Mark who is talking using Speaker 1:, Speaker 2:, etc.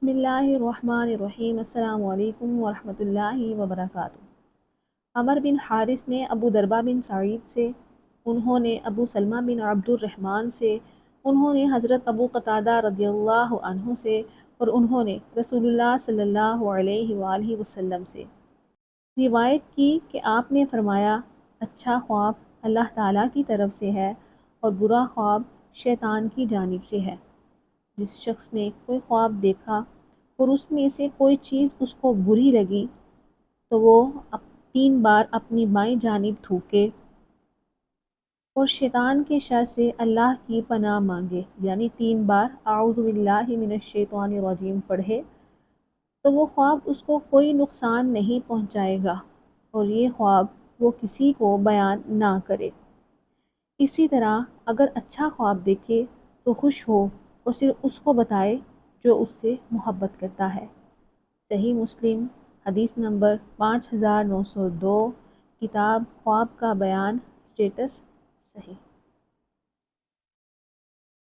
Speaker 1: بسم اللہ الرحمن الرحیم، السلام علیکم ورحمۃ اللہ وبرکاتہ۔ عمر بن حارث نے ابو دربہ بن سعید سے، انہوں نے ابو سلمہ بن عبد الرحمن سے، انہوں نے حضرت ابو قتادہ رضی اللہ عنہ سے، اور انہوں نے رسول اللہ صلی اللہ علیہ وآلہ وسلم سے روایت کی کہ آپ نے فرمایا، اچھا خواب اللہ تعالیٰ کی طرف سے ہے اور برا خواب شیطان کی جانب سے ہے۔ جس شخص نے کوئی خواب دیکھا اور اس میں سے کوئی چیز اس کو بری لگی تو وہ 3 بار اپنی بائیں جانب تھوکے اور شیطان کے شر سے اللہ کی پناہ مانگے، یعنی 3 بار اعوذ باللہ من الشیطان الرجیم پڑھے، تو وہ خواب اس کو کوئی نقصان نہیں پہنچائے گا اور یہ خواب وہ کسی کو بیان نہ کرے۔ اسی طرح اگر اچھا خواب دیکھے تو خوش ہو اور صرف اس کو بتائے جو اس سے محبت کرتا ہے۔ صحیح مسلم، حدیث نمبر 5902، کتاب خواب کا بیان، اسٹیٹس صحیح۔